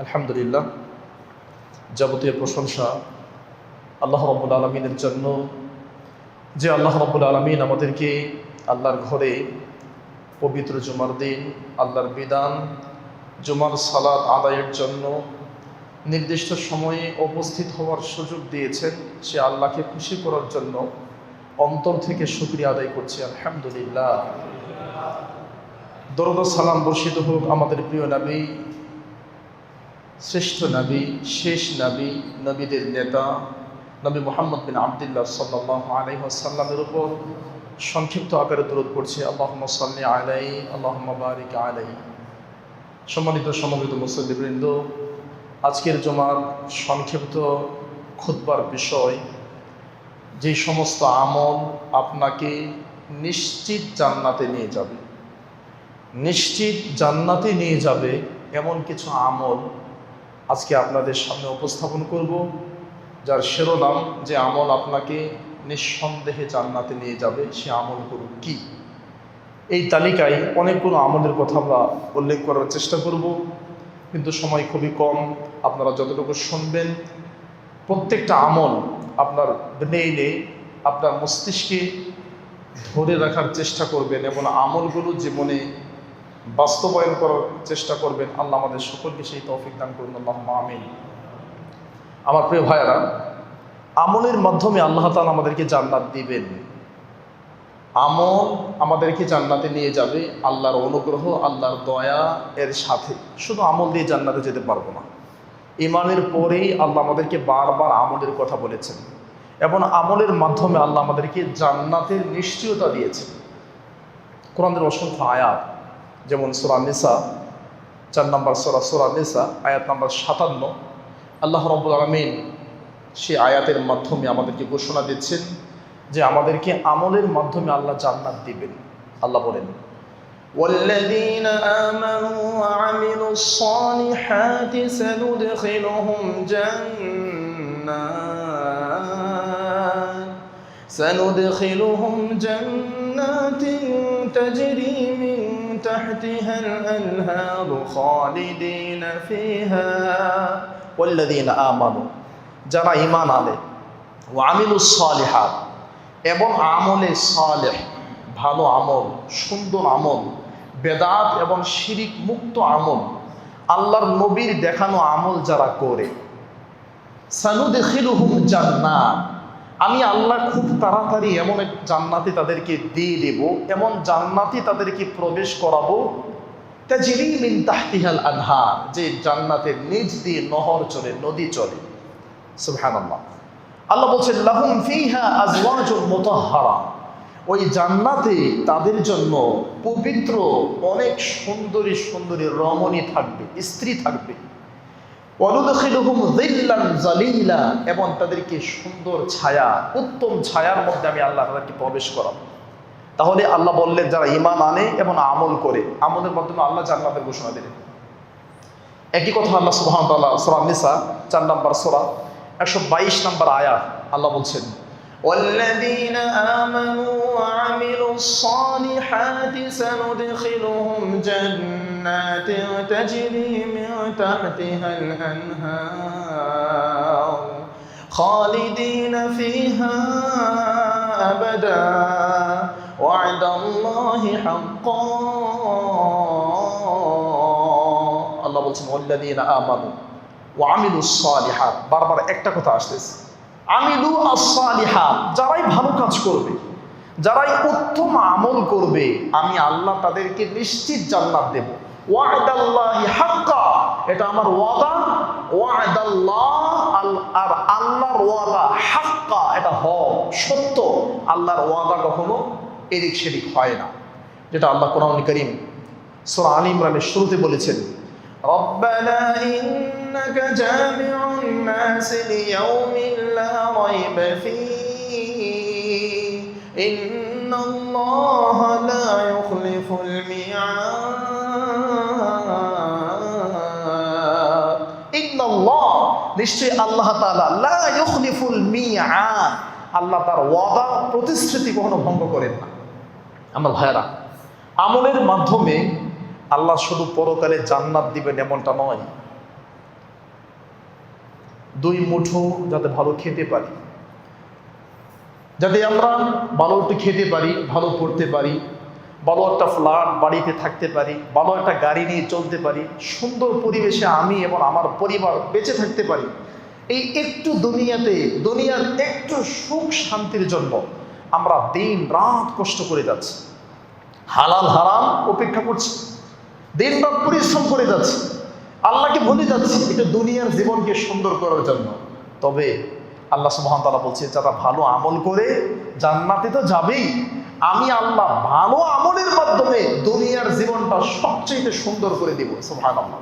আলহামদুলিল্লাহ, যাবতীয় প্রশংসা আল্লাহ রাব্বুল আলামিনের জন্য, যে আল্লাহ রাব্বুল আলামিন আমাদেরকে আল্লাহর ঘরে পবিত্র জুমার দিন আল্লাহর বিধান জুমার সালাত আদায়ের জন্য নির্দিষ্ট সময়ে উপস্থিত হওয়ার সুযোগ দিয়েছেন। সে আল্লাহকে খুশি করার জন্য অন্তর থেকে শুকরিয়া আদায় করছি। আলহামদুলিল্লাহ। দরুদ ও সালাম বর্ষিত হোক আমাদের প্রিয় নবী, শ্রেষ্ঠ নবী, শেষ নবী, নবীদের নেতা নবী মুহাম্মদ বিন আবদুল্লাহ সাল্লাল্লাহু আলাইহি ওয়াসাল্লামের উপর সংক্ষিপ্ত আকারে দরুদ পড়ছি। আল্লাহুম্মা সাল্লি আলাইহি আল্লাহুম্মা বারিক আলাইহি। সম্মানিত সমবেত মুসল্লিবৃন্দ, আজকের জুমার সংক্ষিপ্ত খুতবার বিষয়, যে সমস্ত আমল আপনাকে নিশ্চিত জান্নাতে নিয়ে যাবে, নিশ্চিত জান্নাতে নিয়ে যাবে এমন কিছু আমল আজকে আপনাদের সামনে উপস্থাপন করব, যার শিরোনাম যে আমল আপনাকে নিঃসন্দেহে জান্নাতে নিয়ে যাবে, সে আমলগুলো কি। এই তালিকায় অনেকগুলো আমলের কথা আমরা উল্লেখ করার চেষ্টা করব, কিন্তু সময় খুবই কম। আপনারা যতটুকু শুনবেন প্রত্যেকটা আমল আপনার ব্রেইনে, আপনার মস্তিষ্কে ধরে রাখার চেষ্টা করবেন এবং আমলগুলো জীবনে বাস্তবায়ন করার চেষ্টা করবেন। আল্লাহ আমাদের সকলকে সেই তৌফিক দান করুন, আল্লাহুম্মা আমিন। আমার প্রিয় ভাইয়েরা, আমলের মাধ্যমে আল্লাহ তাআলা আমাদেরকে জান্নাত দিবেন। আমল আমাদেরকে জান্নাতে নিয়ে যাবে আল্লাহর অনুগ্রহ, আল্লাহর দয়া এর সাথে। শুধু আমল দিয়ে জান্নাতে যেতে পারবো না। ঈমানের পরেই আল্লাহ আমাদেরকে বারবার আমলের কথা বলেছেন এবং আমলের মাধ্যমে আল্লাহ আমাদেরকে জান্নাতের নিশ্চয়তা দিয়েছেন। কোরআনের অসংখ্য আয়াত, যেমন সূরা নিসা 4 নম্বর সূরা নিসা আয়াত নম্বর 57, আল্লাহ রাব্বুল আলামিন সেই আয়াতের মাধ্যমে আমাদেরকে ঘোষণা দিচ্ছেন যে আমাদেরকে আমলের মাধ্যমে আল্লাহ জান্নাত দিবেন। আল্লাহ বলেন, والذين آمنوا وعملوا الصالحات سندخلهم جنات تجري من تحتها الأنهار خالدين فيها والذين آمنوا, যারা ঈমান আনে, ওয়ামিলুস সালিহাত, এবং আমলে সালেহ, ভালো আমল, সুন্দর আমল, বেদাত এবং শিরিক মুক্ত আমল, আল্লাহর নবীর দেখানো আমল যারা করে, সানুদখিলুহুম জান্নাত, আমি আল্লাহ খুব তাড়াতাড়ি এমন এক জান্নাতে তাদেরকে দিয়ে দেব, এমন জান্নাতে তাদেরকে প্রবেশ করাবো, তাজরি মিন তাহতিহাল আনহার, যে জান্নাতের নিচ দিয়ে নহর চলে, নদী চলে। সুবহানাল্লাহ। আল্লাহ বলছেন, লাহুম ফিহা আজওয়াজুন মুতাহহারা, ওই জান্নাতে তাদের জন্য পবিত্র অনেক সুন্দরী সুন্দরী রমণী থাকবে, স্ত্রী থাকবে। ওয়ানুদখিলুহুম যিল্লান যালিলা, এবং তাদেরকে সুন্দর ছায়া, উত্তম ছায়ার মধ্যে আমি আল্লাহ তাদেরকে প্রবেশ করাবো। তাহলে আল্লাহ বললেন, যারা ঈমান আনে এবং আমল করে, আমলের মাধ্যমে আল্লাহ জান্নাতের ঘোষণা দিলেন। একই কথা আল্লাহ সুবহানাহু ওয়া তাআলা সূরা নিসা 4 নম্বর সূরা 122 নম্বর আয়াত আল্লাহ বলছেন, والذين آمنوا وعملوا الصالحات سندخلهم جنات تجري من تحتها الأنهار خالدين فيها أبدا وعد الله حقا। আল্লাহ বলছেন, والذين آمنوا ওয়ামিলুস সালিহাত, বারবার একটা কথা আসতেছে, আমিলু আস-সালিহাত, যারাই ভালো কাজ করবে, যারাই উত্তম আমল করবে, আমি আল্লাহ তাদেরকে নিশ্চিত জান্নাত দেব। ওয়া'দাল্লাহি হাক্কা, এটা আমার ওয়াদা। ওয়া'দাল্লাহ, আর আল্লাহর ওয়াদা, হাক্কা, এটা হক, সত্য। আল্লাহর ওয়াদা কখনো এদিক সেদিক হয় না, যেটা আল্লাহ কোরআনুল কারীম সূরা আলে ইমরানের শুরুতে বলেছেন, ربنا إنك جامع الناس ليوم لا ريب فيه إن الله لا يخلف الميعاد إن الله, নিশ্চয় আল্লাহ তাআলা, লা ইউখলিফুল মিআদ, আল্লাহ তার ওয়াদা, প্রতিশ্রুতি কখনো ভঙ্গ করেন না। আমার ভাইয়েরা, আমলের মাধ্যমে আল্লাহ শুধু পরকালে জান্নাত দিবেন এমনটা নয়, দুই মুঠো যাতে ভালো খেতে পারি, যাতে আমরা ভালো একটু খেতে পারি, ভালো পড়তে পারি, ভালো একটা ফ্ল্যাট বাড়িতে থাকতে পারি, ভালো একটা গাড়ি নিয়ে চলতে পারি, সুন্দর পরিবেশে আমি এবং আমার পরিবার বেঁচে থাকতে পারি। এই একটু দুনিয়ার একটু সুখ শান্তির জন্য আমরা দিন রাত কষ্ট করে যাচ্ছি, হালাল হারাম উপেক্ষা করছি, দিন রাত পরিশ্রম করে যাচ্ছি, আল্লাহকে ভুলে যাচ্ছি এটা দুনিয়ার জীবনকে সুন্দর করার জন্য। তবে আল্লাহ সুবহানাহু ওয়া তাআলা বলছে যারা ভালো আমল করে জান্নাতে তো যাবেই, আমি আল্লাহ ভালো আমলের মাধ্যমে দুনিয়ার জীবনটা সবচেয়ে সুন্দর করে দিব। সুবহানাল্লাহ।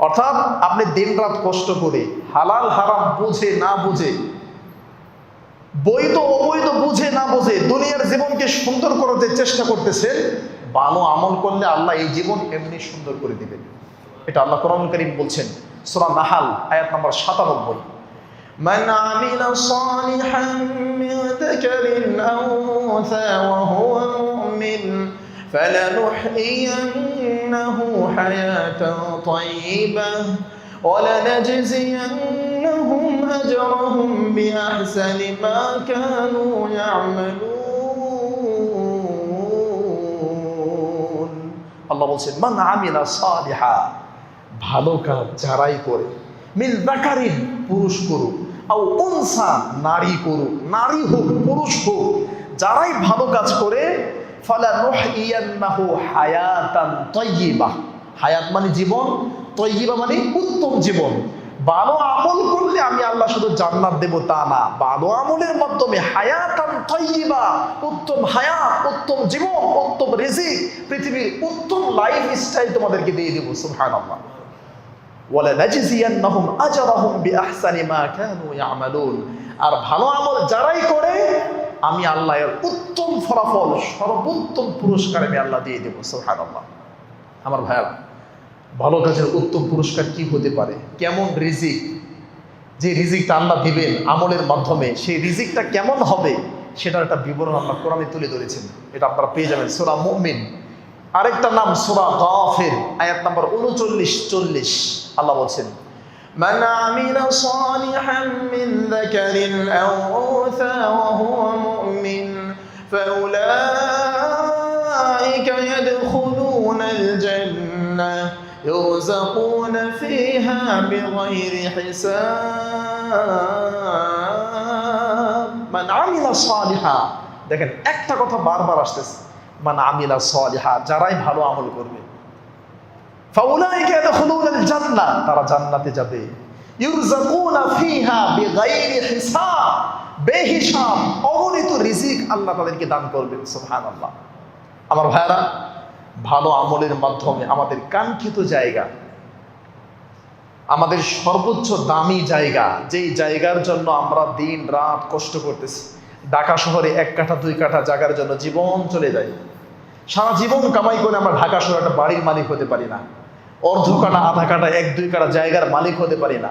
অর্থাৎ আপনি দিন রাত কষ্ট করে হালাল হারাম বুঝে না বুঝে, বৈধ অবৈধ বুঝে না বুঝে দুনিয়ার জীবনকে সুন্দর করার যে চেষ্টা করতেছেন, ভালো আমল করলে আল্লাহ এই জীবন এমনি সুন্দর করে দিবেন। এটা আল্লাহ কোরআনুল কারীম বলছেন সূরা নাহাল আয়াত নম্বর 97। من عمل صالحا من ذكر أو أنثى وهو مؤمن فلنحيينه حياة طيبة ولنجزينهم أجرهم بأحسن ما كانوا يعملون। আল্লাহ বলছেন মান আমিলা সালিহা, ভালো কাজ যারাই করে, মিন যাকারিন পুরুষ করুক, আও উনসা নারী করুক, নারী হোক পুরুষ হোক, যারাই ভালো কাজ করে, ফালানুহইয়ান্নাহু হায়াতান তাইয়্যিবা, হায়াত মানে জীবন, তাইয়্যিবা মানে উত্তম জীবন। ভালো আমল করলে আমি আল্লাহ শুধু জান্নাত দেব তা না, ভালো আমলের মাধ্যমে হায়াতান তাইয়্যিবা, উত্তম হায়াত, উত্তম জীবন, উত্তম রিজিক, পৃথিবীর উত্তম লাইফ স্টাইল তোমাদেরকে দিয়ে দেব। সুবহানাল্লাহ। ওয়ালানাজজিয়ান্নাহুম আজরাহুম বিআহসানি মা কানু ইয়ামালুন, আর ভালো আমল যারাই করে আমি আল্লাহ এর উত্তম ফলাফল, সর্বোত্তম পুরস্কার আমি আল্লাহ দিয়ে দেব। সুবহানাল্লাহ। আমার ভাইরা, ভালো কাজের উত্তম পুরস্কার কি হতে পারে? কেমন রিজিক, যে রিজিকটা আল্লাহ দিবেন আমলের মাধ্যমে, সেই রিজিকটা কেমন হবে সেটার একটা বিবরণ আল্লাহ কোরআনে তুলে ধরেছেন। এটা আপনারা পেয়ে যাবেন সূরা মুমিন, আরেকটা নাম সূরা গাফির, আয়াত নম্বর 39-40। আল্লাহ বলছেন من عمل صالحا من ذكر أو أنثى وهو مؤمن فأولئك يدخلون الجنة يرزقون فيها بغير حساب। মান আমিলা সালিহা, দেখেন একটা কথা বারবার আসতেছে, মান আমিলা সালিহা, যারাই ভালো আমল করবে, ফাউলাইকা ইয়াদখুলুনাল জান্নাহ, তারা জান্নাতে যাবে, ইউরযাকুনা ফিহা বিগাইরি হিসাব, বেহিসাব অগণিত রিজিক আল্লাহ তাদেরকে দান করবেন। সুবহানাল্লাহ। আমার ভাইরা, ভালো আমলের মাধ্যমে আমাদের কাঙ্ক্ষিত জায়গা, আমাদের সর্বোচ্চ দামি জায়গা, যেই জায়গার জন্য আমরা দিন রাত কষ্ট করতেছি, ঢাকা শহরে 1 কাঠা 2 কাঠা জায়গার জন্য জীবন চলে যায়, সারা জীবন কামাই করে আমরা ঢাকা শহরে একটা বাড়ির মালিক হতে পারি না, অর্ধ কাঠা আধা কাঠা 1-2 কাঠা জায়গার মালিক হতে পারি না।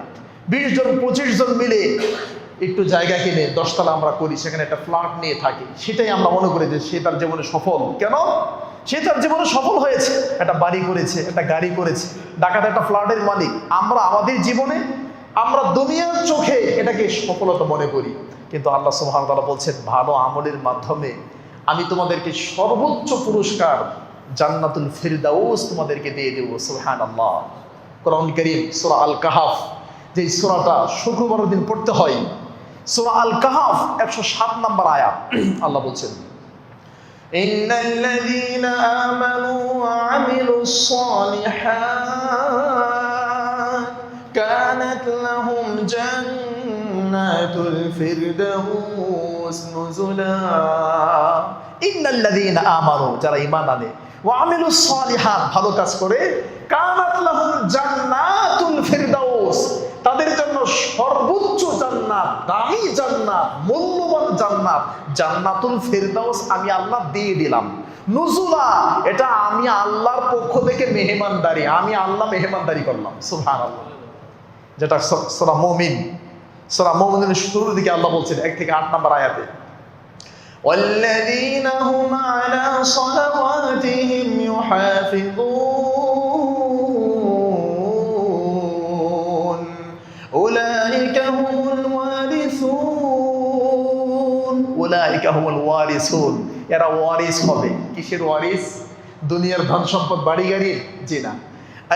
20 জন 25 জন মিলে একটু জায়গা কিনে 10 তলা আমরা করি, সেখানে একটা ফ্ল্যাট নিয়ে থাকি, সেটাই আমরা মনে করি যে সে তার জীবনে সফল। কেন? সে তার জীবনে সফল হয়েছে, একটা বাড়ি করেছে, একটা গাড়ি করেছে, ঢাকাতে একটা ফ্ল্যাটের মালিক। আমরা আমাদের জীবনে, আমরা দুনিয়ার চোখে এটাকে সফলতা মনে করি, কিন্তু আল্লাহ সুবহানাহু ওয়া তাআলা বলছেন ভালো আমলের মাধ্যমে আমি তোমাদেরকে সর্বোচ্চ পুরস্কার জান্নাতুল ফিরদাউস তোমাদেরকে দিয়ে দেব। সুবহানাল্লাহ। কোরআন কারীম সূরা আল কাহাফ, যে সূরাটা শুক্রবারের দিন পড়তে হয়, সূরা আল কাহাফ 107 নম্বর আয়াত, আল্লাহ বলছেন ইন্নাল্লাযীনা আমানু ওয়া আমিলুস সালিহাত কানাত লাহুম জান্নাতুল ফিরদাউস নুজুলা। ইন্নাল্লাযীনা আমানু, যারা ঈমান আনে, ওয়া আমিলুস সালিহাত, ভালো কাজ করে, কানাত লাহুম জান্নাতুল ফিরদাউস, তাদের জন্য সর্বোচ্চ জান্নাত, দামি জান্নাত, মূল্যবান জান্নাত, জান্নাতুল ফিরদাউস আমি আল্লাহ দিয়ে দিলাম। নুজুলা, এটা আমি আল্লাহর পক্ষ থেকে মেহমানদারি, আমি আল্লাহ মেহমানদারি করলাম। সুবহানাল্লাহ। যেটা সূরা মুমিন, সূরা মুমিনের শুরুর দিকে আল্লাহ বলছেন 1 থেকে 8 নম্বর আয়াতে, والذين هم على صلواتهم يحافظون أولئك উলাইকা হুমুল ওয়ারিসুন, এরা ওয়ারিস হবে। কিসের ওয়ারিস? দুনিয়ার ধন সম্পদ বাড়ি গাড়ির? জি না।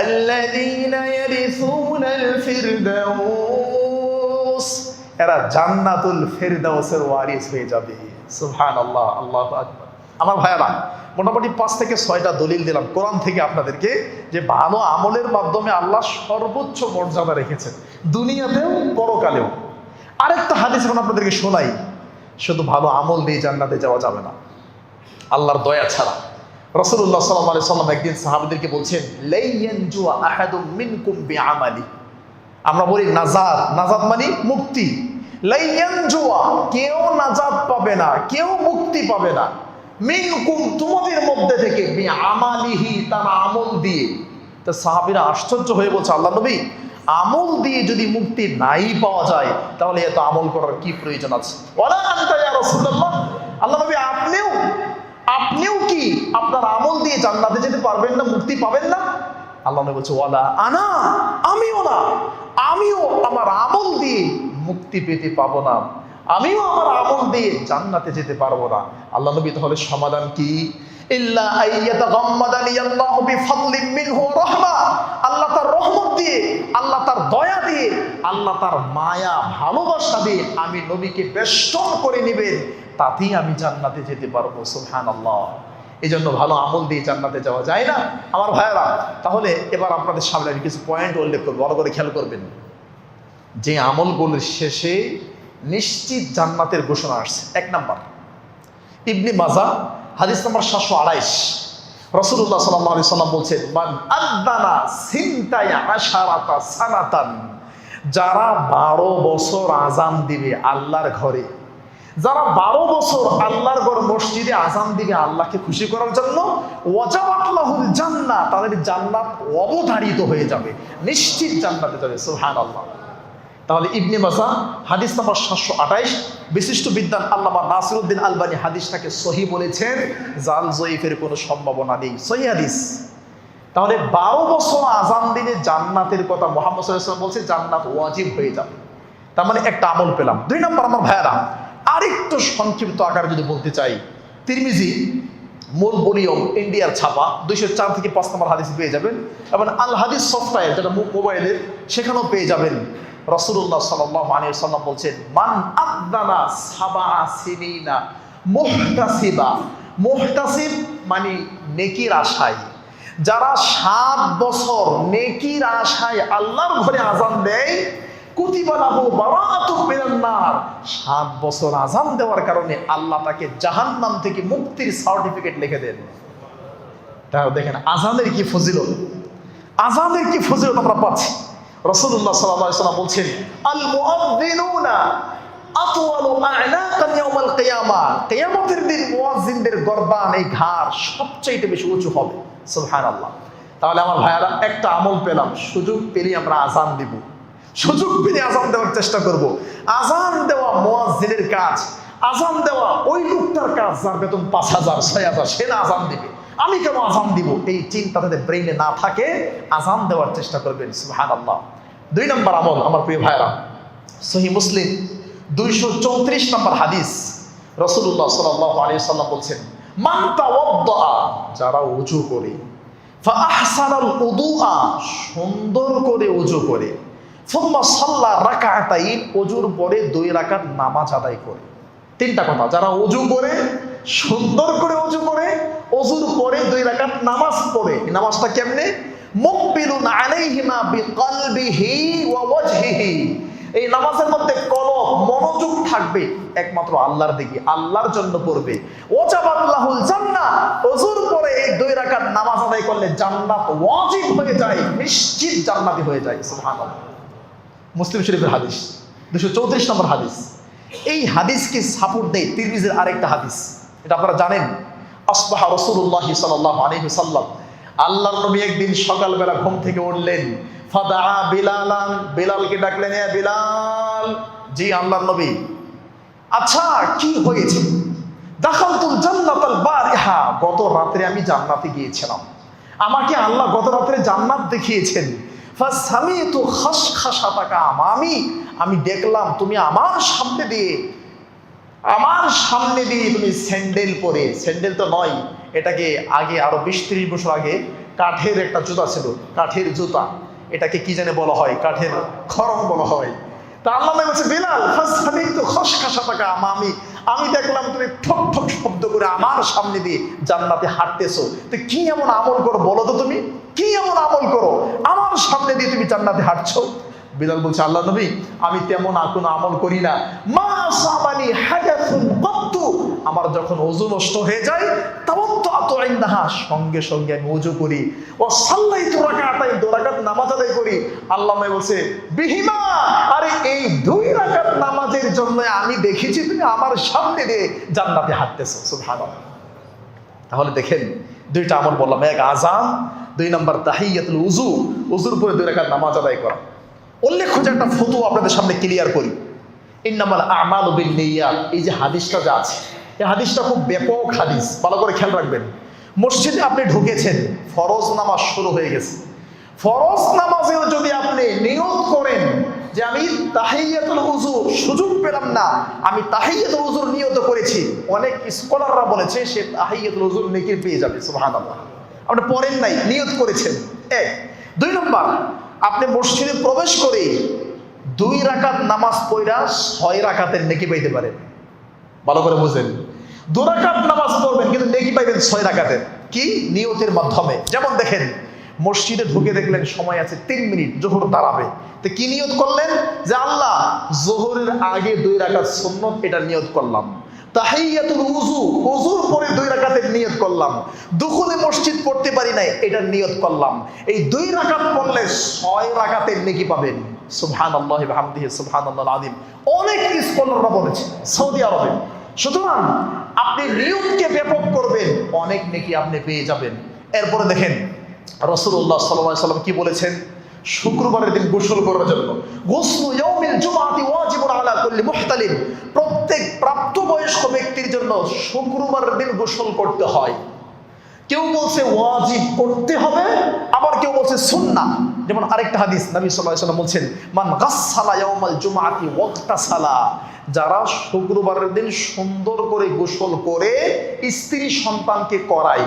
আল্লাযীনা ইয়ারিসুনাল ফিরদাউস, এরা জান্নাতুল ফিরদাউসের ওয়ারিস হয়ে যাবে। সুবহানাল্লাহ, আল্লাহু আকবার। আমার ভাইয়ারা, মোটামুটি 5 থেকে 6টা দলিল দিলাম কোরআন থেকে আপনাদেরকে, যে ভালো আমলের মাধ্যমে আল্লাহ সর্বোচ্চ মর্যাদা রেখেছেন দুনিয়াতেও পরকালেও। আরেকটা হাদিস এখন আপনাদেরকে শোনাই, শুধু ভালো আমল দিয়ে জান্নাতে যাওয়া যাবে না আল্লাহর দয়া ছাড়া। রাসূলুল্লাহ সাল্লাল্লাহু আলাইহি ওয়াসাল্লাম একদিন সাহাবীদেরকে বলছেন, লা ইয়ানজু আহাদুম মিনকুম বিআমালি। আমরা বলি নাজাত, নাজাত মানে মুক্তি। লা ইয়ানজু, কেউ নাজাত পাবে না, কেউ মুক্তি পাবে না। মিনকুম, তোমাদের মধ্যে থেকে, বিআমালিহি, তার আমল দিয়ে। তো সাহাবীরা আশ্চর্য হয়ে বলছে, আল্লাহ নবী, আমল দিয়ে যদি মুক্তি নাই পাওয়া যায় তাহলে এত আমল করার কি প্রয়োজন আছে? ওয়ালা আনতা ইয়া রাসূলুল্লাহ, আল্লাহ নবী আপনিও কি আপনার আমল দিয়ে জান্নাতে যেতে পারবেন না, মুক্তি পাবেন না? আল্লাহ নবী বলছে, ওয়ালা আনা, আমিও না, আমিও আমার আমল দিয়ে মুক্তি পেতে পাবো না, আমিও আমার আমল দিয়ে জান্নাতে যেতে পারবো না। আল্লাহ নবী তাহলে সমাধান কি? ইল্লা আইয়াতাগাম্মাদানি আল্লাহু বিফাদলিন মিনহু ওয়া রাহমা, আল্লাহ তার রহমত দিয়ে, আল্লাহ তার দয়া দিয়ে, আল্লাহ তার মায়া ভালোবাসা দিয়ে আমি নবীকে বেষ্টন করে নেবেন, তাতেই আমি জান্নাতে যেতে পারবো। সুবহানাল্লাহ। এই জন্য ভালো আমল দিয়ে জান্নাতে যাওয়া যায় না আমার ভাইয়েরা। তাহলে এবার আপনাদের সামনে আমি কিছু পয়েন্ট উল্লেখ করবো, ভালো করে খেয়াল করবেন। যে আমলগুলোর শেষে নিশ্চিত জান্নাতের ঘোষণা আসছে। 1 নাম্বার, ইবনে মাজাহ হাদিস নাম্বার 728, রাসূলুল্লাহ সাল্লাল্লাহু আলাইহি সাল্লাম বলছেন, মান আদানা সিনতাই আশারাতা সানাতান, যারা 12 বছর আযান দিবে আল্লাহর ঘরে, যারা 12 বছর আল্লাহর ঘর মসজিদে আযান দিবে আল্লাহকে খুশি করার জন্য, ওয়াজাবাত লাহুল জান্নাহ, তাদের জান্নাত অবধারিত হয়ে যাবে, নিশ্চিত জান্নাতে যাবে। সুবহানাল্লাহ। তাহলে ইবনে মাজাহ হাদিস নাম্বার 728, বিশিষ্ট বিদ্বান আল্লামা নাসিরউদ্দিন আলবানী হাদিসটাকে সহিহ বলেছেন, জাল জয়ীফের কোনো সম্ভাবনা নেই, সহিহ হাদিস। তাহলে 12 বছর আযান দিলে জান্নাতের কথা মুহাম্মদ সাল্লাল্লাহু আলাইহি ওয়াসাল্লাম বলছে, জান্নাত ওয়াজিব হয়ে যাবে। তার মানে একটা আমল পেলাম। 2 নাম্বার আমার ভাইয়ারা, আরেকটু সংক্ষিপ্ত আকারে যদি বলতে চাই, তিরমিজি মূল ভলিউম ইন্ডিয়ার ছাপা 204 থেকে 5 নম্বর হাদিস পেয়ে যাবেন, এবং আল হাদিস সফটওয়্যার যেটা মোবাইলের, সেখানেও পেয়ে যাবেন। রাসূলুল্লাহ সাল্লাল্লাহু আলাইহি ওয়াসাল্লাম বলছেন, মান আদানা সাবা সিনিনা মুহতাসিবা, মুহতাসিব মানে নেকির আশায়, যারা 7 বছর নেকির আশায় আল্লাহর ঘরে আযান দেয়, কুতিবা লাহু বারাআতুম মিনান নার, 7 বছর আযান দেওয়ার কারণে আল্লাহ তাকে জাহান্নাম থেকে মুক্তির সার্টিফিকেট লিখে দেন। তাহলে দেখেন আযানের কি ফজিলত, আযানের কি ফজিলত আমরা পাচ্ছি। রাসূলুল্লাহ সাল্লাল্লাহু আলাইহি ওয়াসাল্লাম বলছেন, আল মুআযযিনুনা আতওয়ালু আ'নাকান ইয়াউমাল কিয়ামা, কিয়ামতের দিন মুয়াজ্জিনদের গর্দান, এই ঘাড় সবচেয়ে বেশি উঁচু হবে। সুবহানাল্লাহ। তাহলে আমার ভাইয়ারা, একটা আমল পেলাম, সুযোগ পেলে আমরা আযান দিব, সুযোগ পেলে আযান দেওয়ার চেষ্টা করব। আযান দেওয়া মুয়াজ্জিনের কাজ, আযান দেওয়া ওই লোকটার কাজ যার বেতন 5000 6000, সে না আযান দিবে, আমি কেন আযান দিব, এই চিন্তা তাদের ব্রেইনে না থাকে, আযান দেওয়ার চেষ্টা করবেন। সুবহানাল্লাহ। 2 নম্বর আমল আমার প্রিয় ভাইরা, সহিহ মুসলিম 234 নম্বর হাদিস, রাসূলুল্লাহ সাল্লাল্লাহু আলাইহি ওয়াসাল্লাম বলছেন, মান তাওয়াদ্দা, যারা ওযু করে, ফা আহসানাল উদুআ, সুন্দর করে ওযু করে, সুম্মা সাল্লা রাকাতাইন, ওযুর পরে 2 রাকাত নামাজ আদায় করে। 3টা কথা, যারা ওযু করে, সুন্দর করে ওযু করে, ওযুর পরে 2 রাকাত নামাজ পড়ে। নামাজটা কেমনে? মুকবিলুন আলাইহিমা বিকলবিহি ওয়া ওয়াজহিহি, এই নামাজের মধ্যে কলব মনোযোগ থাকবে একমাত্র আল্লাহর দিকে, আল্লাহর জন্য পড়বে। ওয়াজাবাত লাহুল জান্নাহ, ওযুর পরে এই 2 রাকাত নামাজ আদায় করলে জান্নাত ওয়াজিব হয়ে যায়, নিশ্চিত জান্নাতি হয়ে যায়। সুবহানাল্লাহ। মুসলিম শরীফের হাদিস 234 নম্বর হাদিস। এই হাদিসকে সাপোর্ট দেয় তিরমিজির আরেকটা হাদিস, এটা আপনারা জানেন। আসবাহা রাসূলুল্লাহ সাল্লাল্লাহু আলাইহি ওয়াসাল্লাম, আল্লাহর নবী একদিন সকালবেলা ঘুম থেকে উঠলেন, ফাদা বিলালান, বিলালকে ডাকলেন, এ বিলাল। জি আল্লাহর নবী। আচ্ছা কি হয়েছে? দাখালতুল জান্নাতাল বারিহা, গত রাতে আমি জান্নাতে গিয়েছিলাম, আমাকে আল্লাহ গত রাতে জান্নাত দেখিয়েছেন। ফাসামিতু খাশখাশাতাকা আমামি, আমি দেখলাম তুমি আমার সামনে দিয়ে আমার সামনে দিয়ে তুমি স্যান্ডেল পরে, স্যান্ডেল তো নয়, এটাকে আগে আরো 20-30 বছর আগে কাঠের একটা জুতা ছিল, কাঠের জুতা, এটাকে কি জানে বলা হয়, কাঠের খড়ম বলা হয়। তা আল্লাহ নবী বলছে বিলাল ফাসতামিতু খশখাশাতাকা আমামি, আমি দেখলাম তুমি ঠক ঠক শব্দ করে আমার সামনে দিয়ে জান্নাতে হাঁটতেছো, তো কি এমন আমল করো বলো তো, তুমি কি এমন আমল করো আমার সামনে দিয়ে তুমি জান্নাতে হাঁটছো? বিলাল বলছে আল্লাহ নবী আমি তেমন কোনো আমল করি না, মা সাবানি হাদাসুন কত্তু, আমার যখন ওযু নষ্ট হয়ে যায় তাওয়াত্তাতু ইনদাহা, সঙ্গে সঙ্গে আমি ওযু করি, ও সাল্লাইতু রাকাতাইন, 2 রাকাত নামাজ আদায় করি। আল্লাহ নবী বলছে বিহিমা, আরে এই 2 রাকাত নামাজের জন্য আমি দেখেছি তুমি আমার সামনে দিয়ে জান্নাতে হাঁটতেছো। সুবহানাল্লাহ। তাহলে দেখেন 2টা আমল বললাম, এক আযান, 2 নাম্বার তাহিয়াতুল ওযু, ওযুর পরে 2 রাকাত নামাজ আদায় করা। উল্লেখ্য যে একটা ফতোয়া আপনাদের সামনে ক্লিয়ার করি, ইন্নামাল আমালু বিন্নিয়াত, এই যে হাদিসটা যা আছে, এই হাদিসটা খুব ব্যাপক হাদিস, ভালো করে খেয়াল রাখবেন। মসজিদে আপনি ঢুকেছেন, ফরজ নামাজ শুরু হয়ে গেছে, ফরজ নামাজেও যদি আপনি নিয়ত করেন যে আমি তাহিয়াতুল ওযু সুযোগ পেলাম না, আমি তাহিয়াতুল ওযুর নিয়ত করেছি, অনেক স্কলাররা বলেছে সে তাহিয়াতুল ওযুর নেকি পেয়ে যাবে। সুবহানাল্লাহ। আপনি পড়েন নাই, নিয়ত করেছেন। 1। 2 নম্বর, আপনি মসজিদে প্রবেশ করে 2 রাকাত নামাজ পড়া 6 রাকাতের নেকি পাইতে পারেন। ভালো করে বুঝেন, 2 রাকাত নামাজ পড়বেন কিন্তু নেকি পাইবেন 6 রাকাতের, কি নিয়তের মাধ্যমে। যেমন দেখেন মসজিদে ঢুকে দেখলেন সময় আছে 3 মিনিট, যোহর দাঁড়াবে, তো কি নিয়ত করলেন যে আল্লাহ যোহরের আগে 2 রাকাত সুন্নত, এটা নিয়ত করলাম। তাহিয়াতুল ওযু, ওযুর পরে 2 রাকাতের নিয়ত করলাম। দুখুলে মসজিদ পড়তে পারি নাই, এটার নিয়ত করলাম। এই 2 রাকাত পড়লে 6 রাকাতের নেকি পাবেন। সুবহানাল্লাহি ওয়া বিহামদিহি সুবহানাল্লাহুল আযীম। অনেক স্কলাররা বলেছে সৌদি আরবে। সুতরাং আপনি নিয়তকে ব্যাপক করবেন, অনেক নেকি আপনি পেয়ে যাবেন। এরপরে দেখেন রাসূলুল্লাহ সাল্লাল্লাহু আলাইহি ওয়াসাল্লাম কি বলেছেন শুক্রবারের দিন গোসল করার জন্য। গোসলু ইয়াউমিল জুমআতি ওয়াজিবুন আলা কুল্লি মুহতালিম, প্রত্যেক প্রাপ্তবয়স্ক ব্যক্তির জন্য শুক্রবারের দিন গোসল করতে হয়। কেউ বলছে ওয়াজিব করতে হবে, আবার কেউ বলছে সুন্নাহ। যেমন আরেকটা হাদিস নবী সাল্লাল্লাহু আলাইহি ওয়াসাল্লাম বলছেন মান গাসসালা ইয়াউমাল জুমআতি ওয়াগতাসালা, যারা শুক্রবারের দিন সুন্দর করে গোসল করে স্ত্রী সন্তানকে করায়।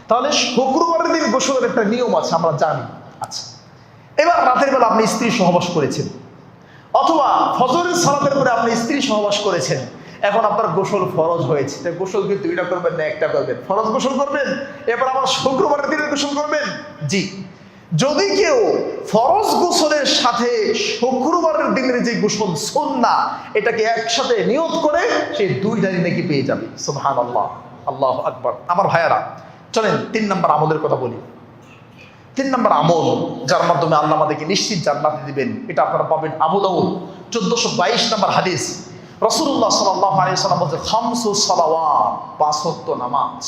তাহলে শুক্রবারের দিন গোসলের একটা নিয়ম আছে, আমরা জানি। আচ্ছা, এবার রাতের বেলা আপনি স্ত্রী সহবাস করেছেন, অথবা ফজরের সালাতের পরে আপনি স্ত্রী সহবাস করেছেন, এখন আপনার গোসল ফরজ হয়েছে, তাই গোসল কি 2টা করবেন না 1টা করবেন? ফরজ গোসল করবেন, এবার আবার শুক্রবারের দিনে গোসল করবেন। জি, যদি কেউ ফরজ গোসলের সাথে শুক্রবারের দিনের যে গোসল সুন্নাহ, এটাকে একসাথে নিয়ত করে সে 2টারই নাকি পেয়ে যাবে। সুবহানাল্লাহ, আল্লাহু আকবার। আমার ভাইয়ারা চলেন 3 নম্বর আমলের কথা বলি। 3 নম্বর আমল যার মাধ্যমে আল্লাহ আমাদেরকে নিশ্চিত জান্নাত দিবেন, এটা আপনারা পাবেন আবু দাউদ 1422 নম্বর হাদিস। রাসূলুল্লাহ সাল্লাল্লাহু আলাইহি ওয়াসাল্লাম বলেন খামসু সালাওয়াত, 5 ওয়াক্ত নামাজ,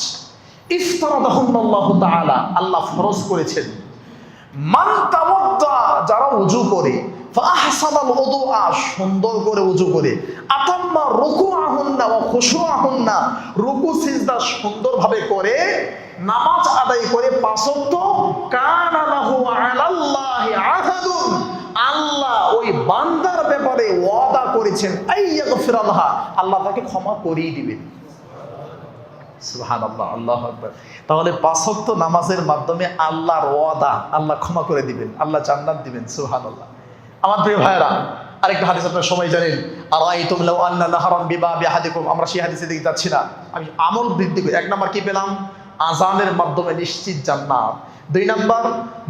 ইফতারাদাহুল্লাহু তাআলা, আল্লাহ ফরজ করেছেন। মান তাওয়াদ্দা, যারা ওযু করে, ফাহসানাল উযুআ, সুন্দর করে ওযু করে, আতাম্মা রুকুআহুন্না ওয়া খুশুআহুন্না, রুকু সিজদা সুন্দরভাবে করে নামাজ আদায় করে 5 ওয়াক্ত, কানা লাহু আলাল্লাহি আহাদুন, আল্লাহ ওই বান্দার ব্যাপারে ওয়াদা করেছেন আইয়াগফিরাল্লাহ, আল্লাহ তাকে ক্ষমা করেই দিবেন। সুবহানাল্লাহ, আল্লাহু আকবার। তাহলে 5 ওয়াক্ত নামাজের মাধ্যমে আল্লাহর ওয়াদা, আল্লাহ ক্ষমা করে দিবেন, আল্লাহ জান্নাত দিবেন। সুবহানাল্লাহ। আমার প্রিয় ভাইরা আরেকটা হাদিস আপনারা সবাই জানেন, আরাইতুম লাউ আন্না নাহরান বিবাবি আহাদিকুম, আমরা সেই হাদিসে দিকে যাচ্ছি না, আমি আমল বৃদ্ধি করি। 1 নাম্বার কি পেলাম? আযানের মাধ্যমে নিশ্চিত জান্নাত। 2 নাম্বার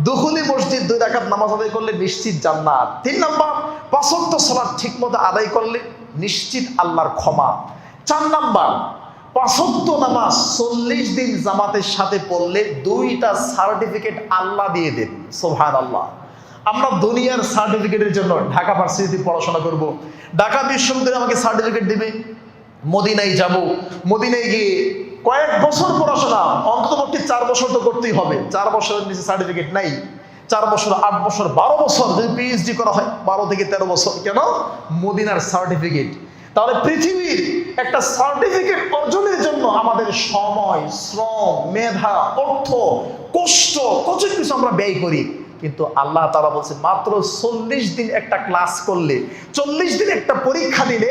দুখুলি মসজিদ 2 রাকাত নামাজ আদায় করলে নিশ্চিত জান্নাত। 3 নাম্বার 5 ওয়াক্ত সালাত ঠিকমতো আদায় করলে নিশ্চিত আল্লাহর ক্ষমা। 4 নাম্বার 5 ওয়াক্ত নামাজ 40 দিন জামাতের সাথে পড়লে 2টা সার্টিফিকেট আল্লাহ দিয়ে দেন। সুবহানাল্লাহ। আমরা দুনিয়ার সার্টিফিকেটের জন্য ঢাকা ভার্সিটিতে পড়াশোনা করব, ঢাকা বিশ্ববিদ্যালয়ে আমাকে সার্টিফিকেট দিবে, মদিনায় যাব, মদিনায় গিয়ে কয়েক বছর পড়াশোনা, অন্ততপক্ষে 4 বছর তো করতেই হবে, 4 বছরের নিচে সার্টিফিকেট নাই, 4 বছর 8 বছর 12 বছর যদি পিএইচডি করা হয় 12 থেকে 13 বছর, কেন? মদিনার সার্টিফিকেট। তাহলে পৃথিবীর একটা সার্টিফিকেট অর্জনের জন্য আমাদের সময়, শ্রম, মেধা, অর্থ, কষ্ট, কত কিছু আমরা ব্যয় করি। কিন্তু আল্লাহ তাআলা বলছে মাত্র 40 দিন একটা ক্লাস করলে, 40 দিন একটা পরীক্ষা দিলে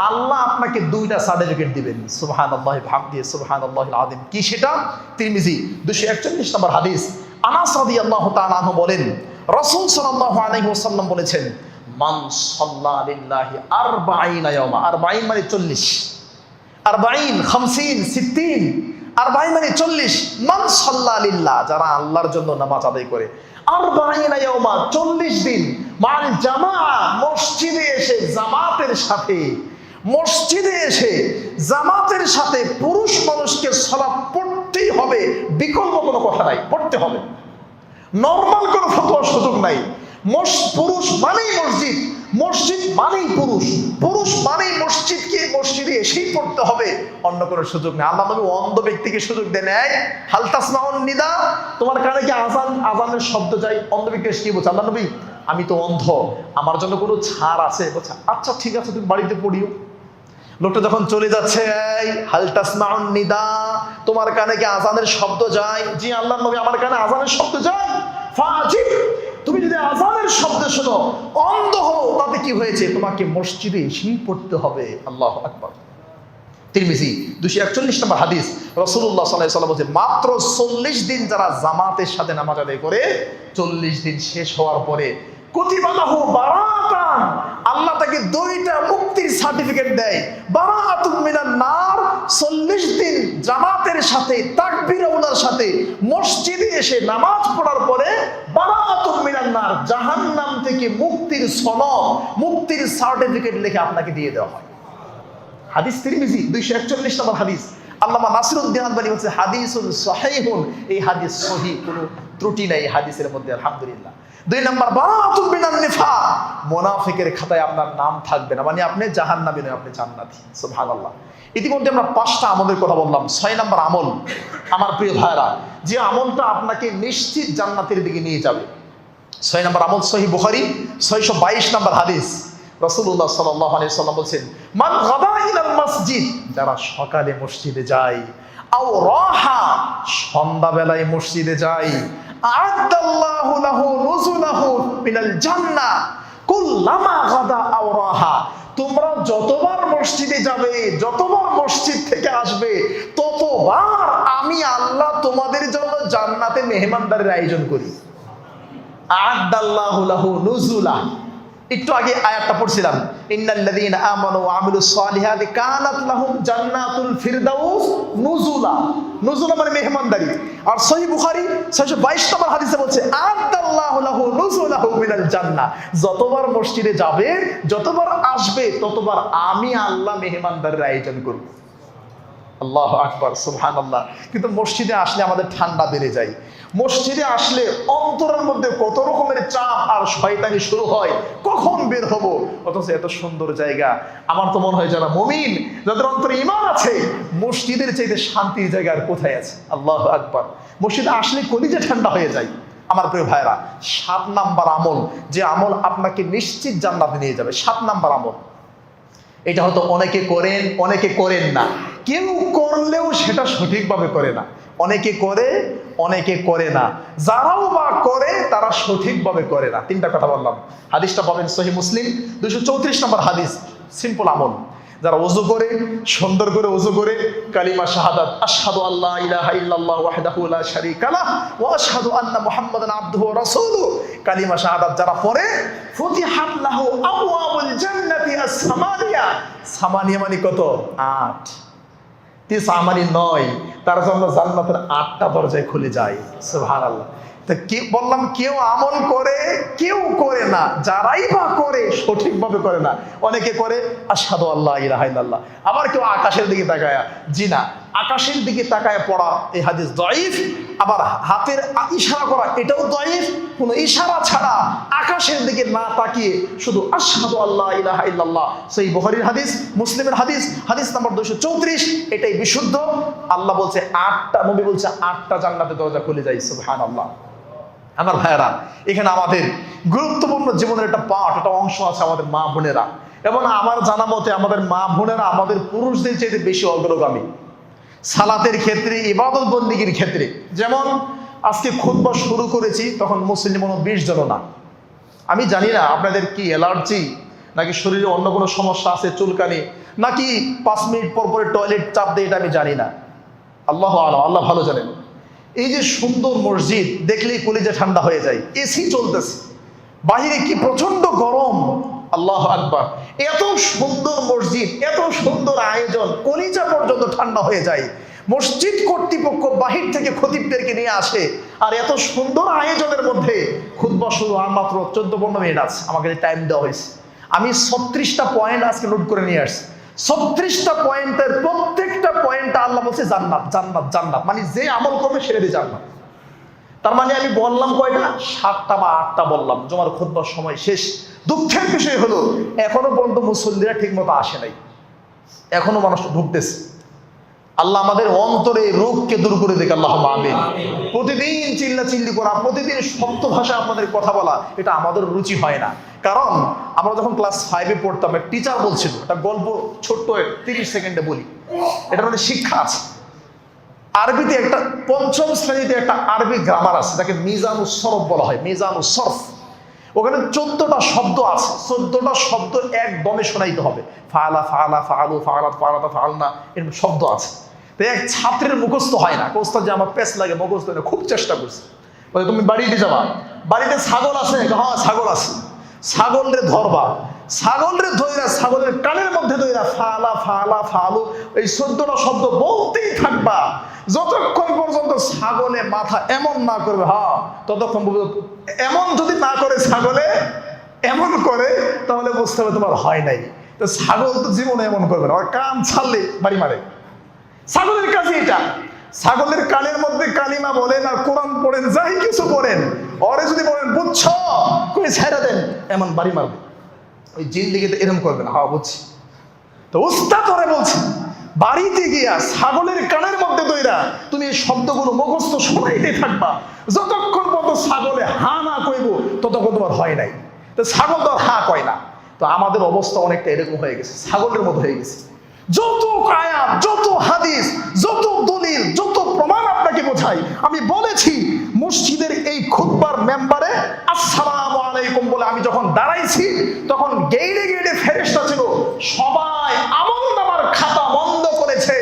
আল্লাহ আপনাকে 2টা সার্টিফিকেট দিবেন। সুবহানাল্লাহি বিহামদিহি সুবহানাল্লাহিল আযীম। কি সেটা? তিরমিজি 241 নম্বর হাদিস। আনাস রাদিয়াল্লাহু তাআলা আনহু বলেন, রাসূল সাল্লাল্লাহু আলাইহি ওয়াসাল্লাম বলেছেন, মান সাল্লা লিল্লাহি 40 ইয়াওমা, 40 মানে 40, 40 50 60, 40 মানে 40, মান সাল্লা লিল্লাহ, যারা আল্লাহর জন্য নামাজ আদায় করে 40 ইয়াওমা 40 দিন, মাল জামাআ, মসজিদে এসে জামাতের সাথে, মসজিদে এসে জামাতের সাথে পুরুষ মানুষকে সালাত পড়তেই হবে, বিকল্প কোনো কথা নাই, পড়তে হবে, নরমাল কোনো ফতোয়ার সুযোগ নাই। পুরুষ মানেই মসজিদ, মসজিদ মানেই পুরুষ, পুরুষ মানেই মসজিদকে মসজিদে এসেই পড়তে হবে, অন্য কোনো সুযোগ নেই। আল্লাহ নবী অন্ধ ব্যক্তিকে সুযোগ দেন, হাল তাসমাউন নিদা, তোমার কানে কি আজানের শব্দ যায়? অন্ধ ব্যক্তি কি বলছে? আল্লাহ নবী, আমি তো অন্ধ, আমার জন্য কোনো ছাড় আছে? বলছে আচ্ছা ঠিক আছে, তুমি বাড়িতে পড়িও। লোকটা যখন চলে যাচ্ছে, এই হাল তাসমাউন নিদা, তোমার কানে কি আজানের শব্দ যায়? জি আল্লাহ নবী, আমার কানে আজানের শব্দ যায়। ফাজিব, তুমি যদি আজানের শব্দ শোনো অন্ধ হও, তাতে কি হয়েছে? তোমাকে মসজিদে এসেই পড়তে হবে। আল্লাহু আকবার। তিরমিজি 241 নম্বর হাদিস। রাসূলুল্লাহ সাল্লাল্লাহু আলাইহি ওয়াসাল্লাম বলেন, মাত্র 40 দিন যারা জামাতের সাথে নামাজ আদায় করে, 40 দিন শেষ হওয়ার পরে কুতিবা লাহু বারাতান, আল্লাহ তাকে 2টা মুক্তির সার্টিফিকেট দেয়। বারাতুম মিনান নার, 40 দিন জামাতের সাথে তাকবীরের সাথে মসজিদে এসে নামাজ পড়ার পরে বারাতুম মিনান নার, জাহান্নাম থেকে মুক্তির সনদ, মুক্তির সার্টিফিকেট লিখে আপনাকে দিয়ে দেওয়া হয়। হাদিস তিরমিজি 241 নম্বর হাদিস। আল্লামা নাসিরউদ্দিন আলবানী বলছে হাদিসুন সহিহুন, এই হাদিস সহিহ, কোনো ত্রুটি নাই হাদিসের মধ্যে, আলহামদুলিল্লাহ। 2 নম্বর বারাতুম মিনান নিফাক, মুনাফিকের খাতায় আপনার নাম থাকবে না, মানে আপনি জাহান্নামী নয়, আপনি জান্নাতি। সুবহানাল্লাহ। ইতিমধ্যে আমরা 5টা আমলের কথা বললাম। 6 নম্বর আমল, আমার প্রিয় ভাইরা, যে আমলটা আপনাকে নিশ্চিত জান্নাতের দিকে নিয়ে যাবে। 6 নম্বর আমল, সহিহ বুখারী 622 নম্বর হাদিস। রাসূলুল্লাহ সাল্লাল্লাহু আলাইহি ওয়াসাল্লাম বলেন, মান গাদা ইলাল মসজিদ, যারা সকালে মসজিদে যায়, আও রাহা, সন্ধ্যাবেলায় মসজিদে যায়, আ'আদাল্লাহু লাহু নুজুলাহু মিনাল জান্নাহ কুল্লামা গাদা আও রাহা, তোমরা যতবার মসজিদে যাবে, যতবার মসজিদ থেকে আসবে, ততবার আমি আল্লাহ তোমাদের জন্য জান্নাতে মেহমানদারির আয়োজন করি। আ'আদাল্লাহু লাহু নুজুলা, একটু আগে আয়াতটা পড়ছিলাম, ইন্নাল্লাযীনা আমানু ওয়া আমিলুস সালিহাতি কানাত লাহুম জান্নাতুল ফিরদাউস নুজুলা, নুজুলা মানে মেহমানদারি। আর সহিহ বুখারী 622 নম্বর হাদিসে বলছে, আ'আদাল্লাহু লাহু নুজুলাহু মিনাল জান্নাহ, যতবার মসজিদে যাবে, যতবার আসবে, ততবার আমি আল্লাহ মেহমানদারির আয়োজন করব। আল্লাহু আকবার, সুবহানাল্লাহ। কিন্তু মসজিদে আসলে আমাদের ঠান্ডা বেড়ে যায়, মসজিদে আসলে অন্তরের মধ্যে কত রকমের চাপ আর শয়তানি শুরু হয়, কখন বের হব। অথচ এত সুন্দর জায়গা, আমার তো মনে হয় যারা মুমিন, যাদের অন্তরে ঈমান আছে, মসজিদের চাইতে শান্তির জায়গা আর কোথায় আছে? আল্লাহু আকবার। মসজিদে আসলে কলিজা ঠান্ডা হয়ে যায়। আমার প্রিয় ভাইরা, 7 নাম্বার আমল, যে আমল আপনাকে নিশ্চিত জান্নাতে নিয়ে যাবে। 7 নাম্বার আমল, এটা হয়তো অনেকে করেন, অনেকে করেন না, কেউ করলেও সেটা সঠিকভাবে করে না। অনেকে করে, অনেকে করে না, যারাও বা করে তারা সঠিকভাবে করে না। 3টা কথা বললাম। হাদিসটা পাবেন সহিহ মুসলিম 234 নম্বর হাদিস। সিম্পল আমল, যারা ওযু করে, সুন্দর করে ওযু করে কালিমা শাহাদাত, আশহাদু আল্লা ইলাহা ইল্লাল্লাহ ওয়াহদাহু লা শারীকা লাহ ওয়া আশহাদু আন্না মুহাম্মাদান আবদুহু ওয়া রাসূলুহু, কালিমা শাহাদাত যারা পড়ে, ফুতিহাত লাহু আবওয়াবুল জান্নাতি আস-সামানিয়া, সামানিয়া মানে কত? 8, 9 মানে 9, তার জন্য জান্নাতের 8টা দরজায় খুলে যায়। সুবহানাল্লাহ। তো কি বললাম, কেউ আমল করে, কেউ করে না, যারাই বা করে সঠিকভাবে করে না। অনেকে করে আশহাদু আল্লা ইলাহা ইল্লাল্লাহ, আবার কেউ আকাশের দিকে তাকায়, জি না, আকাশের দিকে তাকায় পড়া এই হাদিস দাঈফ। আবার হাতের ইশারা করা, এটাও দাঈফ। কোনো ইশারা ছাড়া আকাশের দিকে না তাকিয়ে শুধু আশহাদু আল্লা ইলাহা ইল্লাল্লাহ, সহিহ বুখারীর হাদিস, মুসলিমের হাদিস, হাদিস নাম্বার 234, এটাই বিশুদ্ধ। আল্লাহ বলছে 8টা, নবী বলছে 8টা জান্নাতের দরজা খুলে যায়। সুবহানাল্লাহ। আমার ভাইয়েরা, এখানে আমাদের গুরুত্বপূর্ণ জীবনের একটা পার্ট, একটা অংশ আছে আমাদের মা বোনেরা। এবং আমার জানা মতে আমাদের মা বোনেরা আমাদের পুরুষদের চাইতে বেশি অগ্রগামী সালাতের ক্ষেত্রে, ইবাদত বন্দেগীর ক্ষেত্রে। যেমন আজকে খুতবা শুরু করেছি তখন মুসল্লি মনে 20 জন না। আমি জানি না আপনাদের কি অ্যালার্জি, নাকি শরীরে অন্য কোনো সমস্যা আছে, চুলকানি, নাকি 5 মিনিট পর পরে টয়লেট চাপ দেয়, এটা আমি জানি না। আল্লাহ আলাম, আল্লাহ ভালো জানেন। এই যে সুন্দর মসজিদ দেখলেই কলিজা ঠান্ডা হয়ে যায়, এসি চলতেছে, বাহিরে কি প্রচন্ড গরম, আল্লাহ আকবার। এত সুন্দর মসজিদ, এত সুন্দর আয়োজন, কলিজা পর্যন্ত ঠান্ডা হয়ে যায়। মসজিদ কর্তৃপক্ষ বাহির থেকে খতিবদেরকে নিয়ে আসে, আর এত সুন্দর আয়োজনের মধ্যে খুতবা শুরু আর মাত্র 14-15 মিনিট আছে, আমাকে টাইম দেওয়া হয়েছে। আমি 36টা পয়েন্ট আজকে নোট করে নিয়ে আসছি। 36টা পয়েন্টের প্রত্যেকটা পয়েন্টে আল্লাহ বলছে জান্নাত জান্নাত জান্নাত, মানে যে আমল করবে সেটারই জান্নাত। তার মানে আমি বললাম কয়টা? 7টা বা 8টা বললাম। জুমার খুতবার সময় শেষ। দুঃখের বিষয় হলো এখনো পর্যন্ত মুসল্লিরা ঠিক মতো আসে নাই, এখনো মানুষ ঢুকতেছে। আল্লাহ আমাদের অন্তরে রোগকে দূর করে দেখ, আল্লাহ আমিন। প্রতিদিন চিল্লা চিল্লি করা, প্রতিদিন শব্দ ভাষায় আপনাদের কথা বলা, এটা আমাদের রুচি হয় না। কারণ আমরা যখন ক্লাস 5-এ পড়তাম, টিচার বলছিল একটা গল্প, ছোট্ট 30 সেকেন্ডে বলি, এটা মানে শিক্ষা আছে। আরবিতে একটা 5ম শ্রেণীতে একটা আরবি গ্রামার আছে, তাকে মিজানুস সরফ বলা হয়, মিজানুস সরফ। ওখানে 14টা শব্দ আছে, 14টা শব্দ একদমে শোনাইতে হবে। ফাআলা ফাআলা ফাআলু ফাআলাত ফাআলাতা ফাআলনা, এরকম শব্দ আছে। তো এক ছাত্রের মুখস্থ হয় না, কোস্তা যে আমার পেস লাগে মুখস্থ হয় না, খুব চেষ্টা করছে। বলে তুমি বাড়িতে যাবা, বাড়িতে ছাগল আছে? হ্যাঁ ছাগল আছে। ছাগল রে ধরবা, ছাগল রে ধইরা ছাগলের কানের মধ্যে ধইরা ফাআলা ফাআলা ফাআলু এই 14টা শব্দ বলতেই থাকবা যতক্ষণ পর্যন্ত ছাগলে মাথা এমন না করবে। হ্যাঁ ততক্ষণ পর্যন্ত। এমন যদি না করে ছাগলে এমন করে, তাহলে বুঝতে হবে তোমার হয় নাই। তো ছাগল তো জীবনে এমন করবে না, আর কান ছাড়লে বাড়ি মারে। ছাগলের কাছে এটা, ছাগলের কানের মধ্যে কালিমা বলেন আর কোরআন পড়েন, যাই কিছু পড়েন, ওরে যদি বলেন বুঝছ কই ছেড়ে দেন, এমন বাড়ি মারবে। ওই জিন্দেগিতে এরকম করবে না। হ্যাঁ বুঝছি। তো উস্তাদ ওরে বলছি, বাড়িতে গিয়া ছাগলের কানের মধ্যে দইরা তুমি এই শব্দগুলো মুখস্থ শোনাইতে থাকবা যতক্ষণ পর্যন্ত ছাগলে হা না কইব, ততক্ষণ তোমার হয় নাই। তো ছাগল তো আর হা কয় না। তো আমাদের অবস্থা অনেকটা এরকম হয়ে গেছে, ছাগলের মতো হয়ে গেছে। যত আয়াত, যত হাদিস, যত দলিল, যত প্রমাণ আপনাকে বোঝাই। আমি বলেছি মসজিদের এই খুতবার মেম্বারে আসসালামু আলাইকুম বলে আমি যখন দাঁড়াইছি, তখন গেইটে গেইটে ফেরেশতা ছিল, সবাই আমলনামার খাতা বন্ধ করেছে।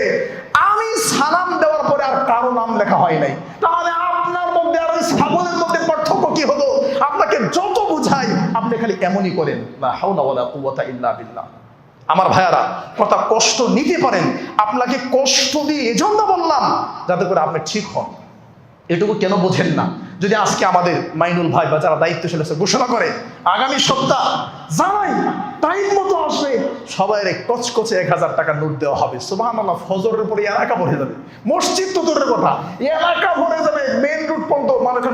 আমি সালাম দেওয়ার পরে আর কারো নাম লেখা হয় নাই। তাহলে আপনার মধ্যে আর ওই ছাগলের মধ্যে পার্থক্য কি হলো? আপনাকে যত বুঝাই আপনি খালি এমনই করেন, লা হাওলা ওয়ালা কুওয়াতা ইল্লা বিল্লাহ। আমার ভাইয়ারা, কথা কষ্ট নিতে পারেন, আপনাকে কষ্ট দিয়ে এজন্য বললাম যাতে করে আপনি ঠিক হন। এটুকু কেন বোঝেন না? যদি আজকে আমাদের মাইনুল ভাই বা যারা দায়িত্বশীল আছে ঘোষণা করে আগামী সপ্তাহ জানাই টাইম মতো আসবে, সবাই কচকচে 1000 টাকা নোট দেওয়া হবে। সুবহানাল্লাহ, ফজরের পরে এলাকা ভরে যাবে, মসজিদ তো দূরের কথা, এলাকা ভরে যাবে, মেন রোড পর্যন্ত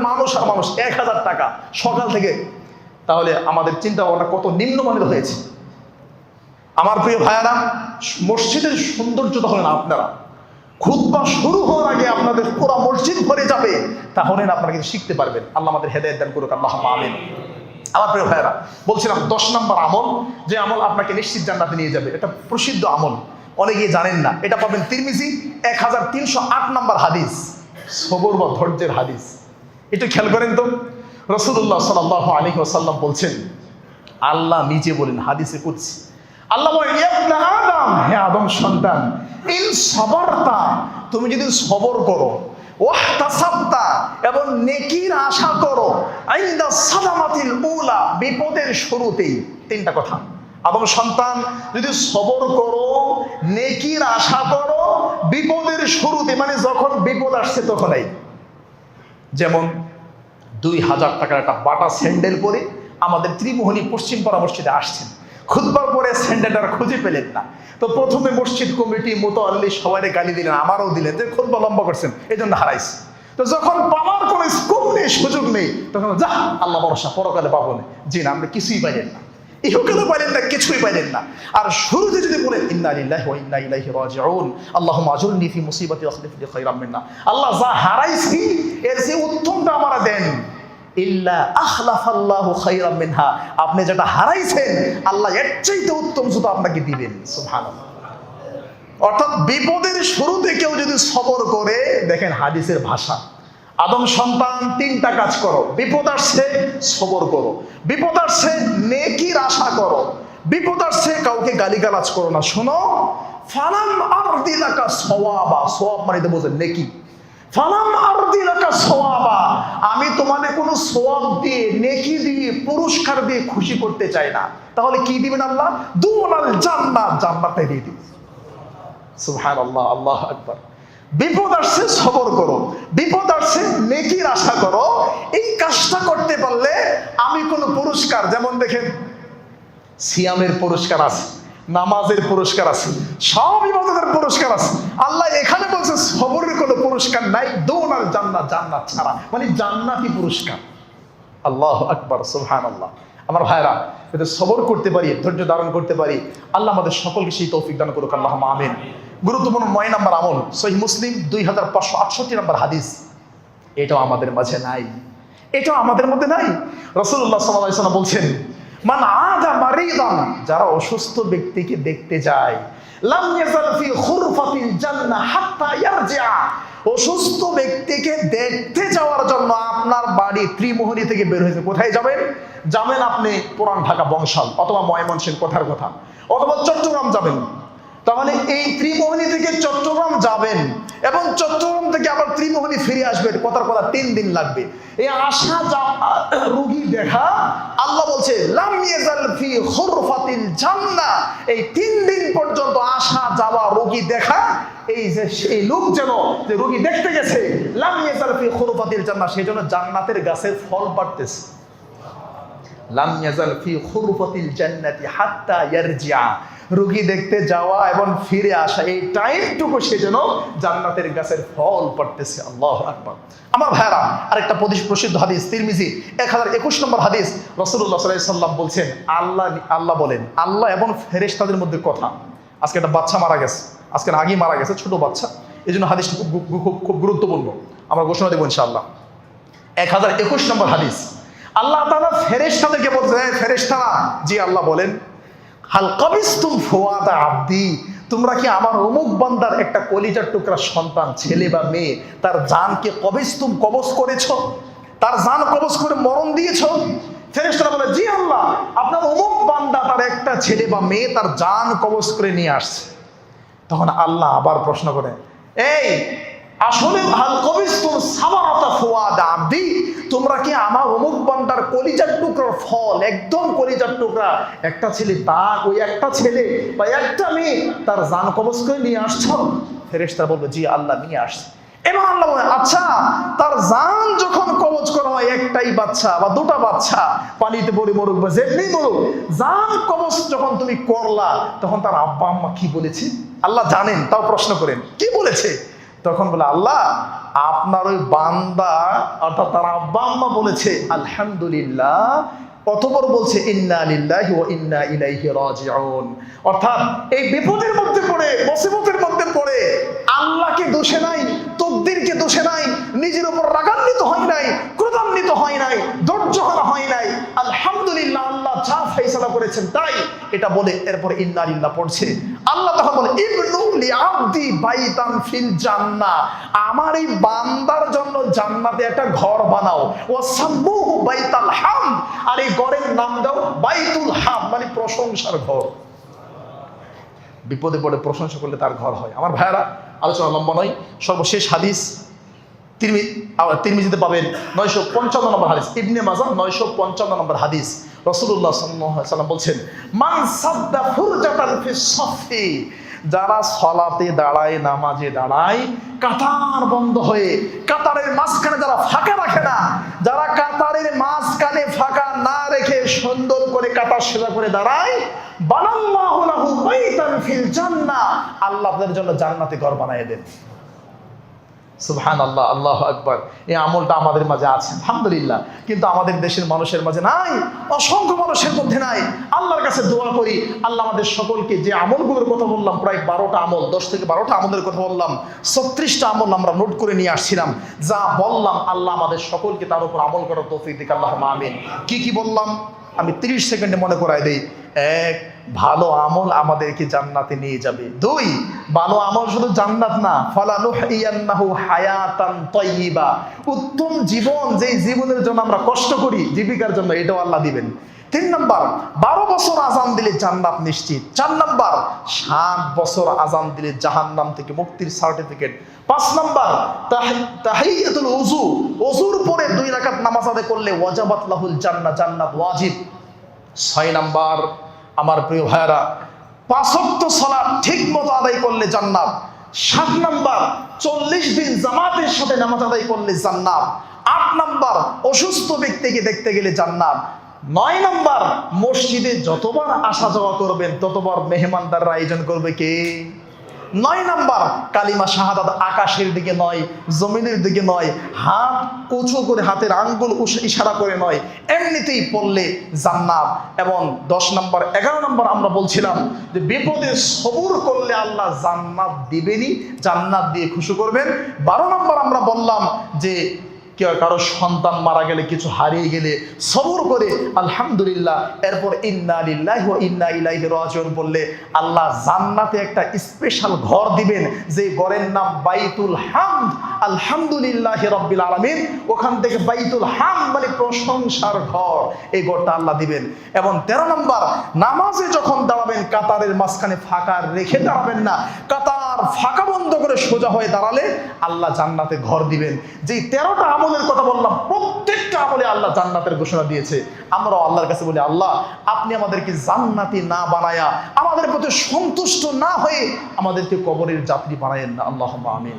মানুষ আর মানুষ, 1000 টাকা সকাল থেকে। তাহলে আমাদের চিন্তা ভাবনা কত নিম্নমানের হয়েছে। আমার প্রিয় ভাইয়ারা, মসজিদের সৌন্দর্যতা হলেন আপনারা। খুতবা শুরু হওয়ার আগে আপনাদের পুরো মসজিদ ভরে যাবে, তাহলে আপনারা কিন্তু শিখতে পারবেন। আল্লাহ আমাদের হেদায়েত দান করুক, আল্লাহুম্মা আমিন। আমার প্রিয় ভাইয়ারা, বলছিলাম 10 নম্বর আমল, যে আমল আপনাকে নিশ্চিত জান্নাতে নিয়ে যাবে। এটা প্রসিদ্ধ আমল, অনেকেই জানেন না। এটা পাবেন তিরমিজি 1308 নম্বর হাদিস, সবর বা ধৈর্যের হাদিস। একটু খেয়াল করেন তো, রাসূলুল্লাহ সাল্লাল্লাহু আলাইহি ওয়াসাল্লাম বলছেন, আল্লাহ নিজে বলেন হাদিসে কুদসি, আল্লাহ বলেন, ইবনে আদম, হে আদম সন্তান, ইন সবরতা, তুমি যদি সবর করো, ওয়াহতাসাবতা, এবং নেকির আশা করো, ইনদা সাদামাতিল উলা, বিপদের শুরুতেই। 3টা কথা। আদম সন্তান, যদি সবর করো, নেকির আশা করো বিপদের শুরুতে, মানে যখন বিপদ আসছে তখনই। যেমন 2000 টাকার একটা বাটা স্যান্ডেল পরে আমাদের ত্রিমোহনী পশ্চিম পাড়া মসজিদে আসছেন, খুতবার পরে স্যান্ডেলটা খুঁজে পেলেন না। তো প্রথমে মসজিদ কমিটি মুতাআল্লি সবাই গালি দিলেন, আমারও দিলেন, যে খুতবা লম্বা করছেন এই জন্য হারাইছে। তো যখন পাওয়ার কোনো স্কোপ নেই, সুযোগ নেই, তখন যা আল্লাহ ভরসা, পরকালে পাবো না। জি না, আপনি কিছুই পাইলেন না, ইহকালে পাইলেন না, কিছুই পাইলেন না। আর শুরুতে যদি বলেন ইন্না লিল্লাহি ওয়া ইন্না ইলাইহি রাজিউন, আল্লাহুম্মা আজুরনি ফি মুসিবাতি ওয়া আখলিফ লি খায়রাম মিন্না, আল্লাহ যা হারাইছি এর চেয়ে উত্তমটা আমারে দেন। ইল্লা আখলাফাল্লাহু খায়রাম মিনহা, আপনি যেটা হারাইছেন আল্লাহ এর চাইতে উত্তম জুতা আপনাকে দিবেন। সুবহানাল্লাহ। অর্থাৎ বিপদের শুরুতে কেউ যদি সবর করে, দেখেন হাদিসের ভাষা, আদম সন্তান তিনটা কাজ করো, বিপদ আসছে সবর করো, বিপদ আসছে নেকির আশা করো, বিপদ আসছে কাউকে গালিগালাজ করো না। শোনো, ফালাম আরদিলাকা সওয়াবা, সওয়াব মানে তো বোঝেন নেকি। ফালাম আরদিলাকা সওয়াবা, আমি তোমাদের কোনো সওয়াব দিয়ে, নেকি দিয়ে, পুরস্কার দিয়ে খুশি করতে চাই না। তাহলে কি দিবেন আল্লাহ? দুনাল জান্নাত, জান্নাতে দিয়ে দিবেন। সুবহানাল্লাহ, আল্লাহু আকবার। বিপদ আসছে সবর করো, বিপদ আসছে নেকির আশা করো। এই কাজটা করতে পারলে আমি কোনো পুরস্কার, যেমন দেখেন সিয়ামের পুরস্কার আছে, নামাজের পুরস্কার আছে, সব ইবাদতের পুরস্কার আছে। আল্লাহ এখানে বলছে সবরের কোনো পুরস্কার নাই, দুনাল জান্নাত, জান্নাত ছাড়া, মানে জান্নাতি পুরস্কার। আল্লাহু আকবার, সুবহানাল্লাহ। আমার ভাইরা, যদি সবর করতে পারি, ধৈর্য ধারণ করতে পারি, আল্লাহ আমাদের সকলকে সেই তৌফিক দান করুক, আল্লাহুম্মা আমিন। গুরুত্বপূর্ণ 9 নম্বর আমল, সহিহ মুসলিম 2568 নম্বর হাদিস। এটাও আমাদের মাঝে নাই, এটাও আমাদের মধ্যে নাই। রাসূলুল্লাহ সাল্লাল্লাহু আলাইহি ওয়াসাল্লাম বলছেন, মান আদা মারিদান, যারা অসুস্থ ব্যক্তিকে দেখতে যায়, লাম ইয়াজাল ফি খুরফাতিল জান্নাহ হাত্তা ইয়ারজিআ, অসুস্থ ব্যক্তিকে দেখতে যাওয়ার জন্য আপনার বাড়ি ত্রিমোহনী থেকে বের হয়েছে, কোথায় যাবেন? যাবেন আপনি পুরান ঢাকা বংশাল অথবা ময়মনসিংহ, কথার কথা, অথবা চট্টগ্রাম যাবেন। তাহলে এই ত্রিমোহনী থেকে চট্টগ্রাম যাবেন এবং চট্টগ্রাম থেকে আবার ত্রিমোহনী ফিরে আসবেন, কথার কথা 3 দিন লাগবে। এই আসা রোগী দেখা, আল্লাহ বলছে লাম ইয়াজাল ফি খুরফাতিল জান্নাহ, এই 3 দিন পর্যন্ত আসা যাওয়া রোগী দেখা, এই যে সেই লোক যেন যে রোগী দেখতে গেছে, লাম ইয়াজাল ফি খুরফাতিল জান্নাহ, সেই জন্য জান্নাতের গাছের ফল পাড়তেছে। লাম ইয়াজাল ফি খুরফাতিল জান্নাতি হাত্তা ইয়ারজিআ, রোগী দেখতে যাওয়া এবং ফিরে আসা, এই টাইমটুকু সে যেন জান্নাতের গাছের ফল পাড়তেছে। আল্লাহু আকবার। আমার ভাইরা, আরেকটা প্রসিদ্ধ হাদিস, তিরমিজি 1021 নম্বর হাদিস। রাসূলুল্লাহ সাল্লাল্লাহু আলাইহি ওয়াসাল্লাম বলছেন, আল্লাহ বলেন, আল্লাহ এবং ফেরেশতাদের মধ্যে কথা। আজকে একটা বাচ্চা মারা গেছে, আজকে আগেই মারা গেছে, ছোট বাচ্চা, এই জন্য হাদিসটা খুব গুরুত্বপূর্ণ। আমরা ঘোষণা দেবো ইনশাআল্লাহ। 1021 নম্বর হাদিস। আল্লাহ তাআলা ফেরেশতাদেরকে বলছে, ফেরেশতারা, জি আল্লাহ বলেন, হাল কাবিস্তুম ফুয়াদা আবদি, তোমরা কি আমার অমুক বান্দার একটা কলিজার টুকরা সন্তান, ছেলে বা মেয়ে, তার জানকে কবিস্তুম কবজ করেছো, তার জান কবজ করে মরণ দিয়েছো? ফেরেশতারা বলে, জি আল্লাহ, আপনার অমুক বান্দা তার একটা ছেলে বা মেয়ে তার জান কবজ করে নিয়ে আসছে। তখন আল্লাহ আবার প্রশ্ন করে, এই আসলে হাল কবিস্তুম সামারাতা ফুয়াদা আবদি, তোমরা কি আমার অমুক বান্দার কলিজার টুকরার ফল, একদম কলিজার টুকরা একটা ছেলে, তার ওই একটা ছেলে বা একটা মেয়ে তার জান কবজ করে নিয়ে আসছো? ফেরেশতারা বলবে, জি আল্লাহ, নিয়ে আসছে। এবং আল্লাহ বলে, আচ্ছা, তার জান যখন কবজ করা হয়, একটাই বাচ্চা বা দুটা বাচ্চা পানিতে পড়ে মরুক বা যেমনি মরুক, জান কবজ যখন তুমি করলা, তখন তার আব্বা আম্মা কি বলেছে? আল্লাহ জানেন, তাও প্রশ্ন করেন, কি বলেছে? তখন বলে, আল্লাহ, আপনার ওই বান্দা অর্থাৎ তার আব্বা আম্মা বলেছে আলহামদুলিল্লাহ, অতঃপর বলছে ইন্না লিল্লাহি ওয়া ইন্না ইলাইহি রাজিউন। অর্থাৎ এই বিপদের মধ্যে পড়ে, মুসিবতের মধ্যে পড়ে আল্লাহকে দোষে নাই, তকদিরকে দোষে নাই, নিজের উপর রাগান্বিত হয় নাই, ক্রোধান্বিত হয় নাই, ধৈর্যহারা হয় নাই, আলহামদুলিল্লাহ, আল্লাহ যা ফয়সালা করেছেন তাই, এটা বলে এরপর ইন্না লিল্লাহ পড়ছে। আল্লাহ তখন বলে, ইবনু লিআবদি বাইতান ফিল জান্নাহ, আমার এই বান্দার জন্য জান্নাতে একটা ঘর বানাও, ওয়াসাম্মুহু বাইতাল হামদ, আর এই ঘরের নাম দাও বাইতুল হামদ, মানে প্রশংসার ঘর। বিপদে পড়ে প্রশংসা করলে তার ঘর হয়। আমার ভাইয়ারা, আলোচনা লম্বা নয়, সর্বশেষ হাদিস তিরমিজিতে পাবেন 955 নম্বর হাদিস, ইবনে মাজাহ 955 নম্বর হাদিস। রাসূলুল্লাহ সাল্লাল্লাহু আলাইহি ওয়াসাল্লাম বলছেন, মান সাদ্দা ফুরজাতান ফিস সাফি, যারা সালাতে দাঁড়ায়, নামাজে দাঁড়ায়, কাতার বন্ধ হয়ে কাতারের মাঝখানে যারা ফাঁকা রাখে না, যারা কাতারের মাঝখানে ফাঁকা না রেখে সুন্দর করে কাতার সোজা করে দাঁড়ায়, বানাল্লাহু লাহু বাইতান ফিল জান্নাহ, আল্লাহ আপনাদের জন্য জান্নাতে ঘর বানিয়ে দেন। সুবহানাল্লাহ, আল্লাহু আকবার। এই আমলটা আমাদের মাঝে আছে আলহামদুলিল্লাহ, কিন্তু আমাদের দেশের মানুষের মাঝে নাই, অসংখ্য মানুষের মধ্যে নাই। আল্লাহর কাছে দোয়া করি, আল্লাহ আমাদের সকলকে, যে আমলগুলোর কথা বললাম, প্রায় 12টা আমল, 10 থেকে 12টা আমলের কথা বললাম, 36টা আমল আমরা নোট করে নিয়ে আসছিলাম। যা বললাম, আল্লাহ আমাদের সকলকে তার উপর আমল করার তৌফিক দিক, আল্লাহুম্মা আমিন। কি কি বললাম আমি 30 সেকেন্ডে মনে করাই দেই। 1, ভালো আমল আমাদেরকে জান্নাতে নিয়ে যাবে। 2, ভালো আমল শুধু জান্নাত না, ফালানুহইয়ান্নাহু হায়াতান তাইয়্যিবা, উত্তম জীবন, যেই জীবনের জন্য আমরা কষ্ট করি জীবিকার জন্য, এটাও আল্লাহ দিবেন। 3 নাম্বার, 12 বছর আযান দিলে জান্নাত নিশ্চিত। 4 নাম্বার, 7 বছর আযান দিলে জাহান্নাম থেকে মুক্তির সার্টিফিকেট। 5 নাম্বার, তাহিয়াতুল ওযু, ওযুর পরে 2 রাকাত নামাজ আদায় করলে ওয়াজাবাত লাহুল জান্নাহ, জান্নাত ওয়াজিব। 6 নাম্বার, আমার প্রিয় ভাইরা, 5 ওয়াক্ত সালাত ঠিকমতো আদায় করলে জান্নাত। 7 নাম্বার, 40 দিন জামাতের সাথে নামাজ আদায় করলে জান্নাত। 8 নাম্বার, অসুস্থ ব্যক্তিকে দেখতে গেলে জান্নাত। 9 নাম্বার, মসজিদে যতবার আসা যাওয়া করবেন ততবার মেহমানদার আয়োজন করবে কে? 9 নাম্বার, কালিমা শাহাদাত আকাশের দিকে নয়, জমিনের দিকে নয়, হাত উঁচু করে, হাতের আঙ্গুল ইশারা করে নয়, এমনিতেই পড়লে জান্নাত। এবং 10 নাম্বার, 11 নাম্বার আমরা বলছিলাম যে বিপদে সবুর করলে আল্লাহ জান্নাত দিবেনই, জান্নাত দিয়ে খুশি করবেন। 12 নাম্বার আমরা বললাম যে কারো সন্তান মারা গেলে, কিছু হারিয়ে গেলে সবর করে আলহামদুলিল্লাহ, এরপর ইন্না লিল্লাহি ওয়া ইন্না ইলাইহি রাজিউন বললে আল্লাহ জান্নাতে একটা স্পেশাল ঘর দিবেন, যে ঘরের নাম বাইতুল হামদ, আলহামদুলিল্লাহি রাব্বিল আলামিন। ওখান থেকে বাইতুল হামদ মানে প্রশংসার ঘর, এই ঘরটা আল্লাহ দিবেন। এবং 13 নম্বর, নামাজে যখন দাঁড়াবেন কাতারের মাঝখানে ফাঁকা রেখে দাঁড়াবেন না, কাতার ফাঁকা বন্ধ করে সোজা হয়ে দাঁড়ালে আল্লাহ জান্নাতে ঘর দিবেন। যেই 13টা আমলের কথা বললাম, প্রত্যেকটা আমলে আল্লাহ জান্নাতের ঘোষণা দিয়েছে। আমরাও আল্লাহর কাছে বলি, আল্লাহ আপনি আমাদেরকে জান্নাতি না বানায়া, আমাদের প্রতি সন্তুষ্ট না হয়ে আমাদেরকে কবরের যাত্রী বানায়েন না। আল্লাহুম্মা আমিন।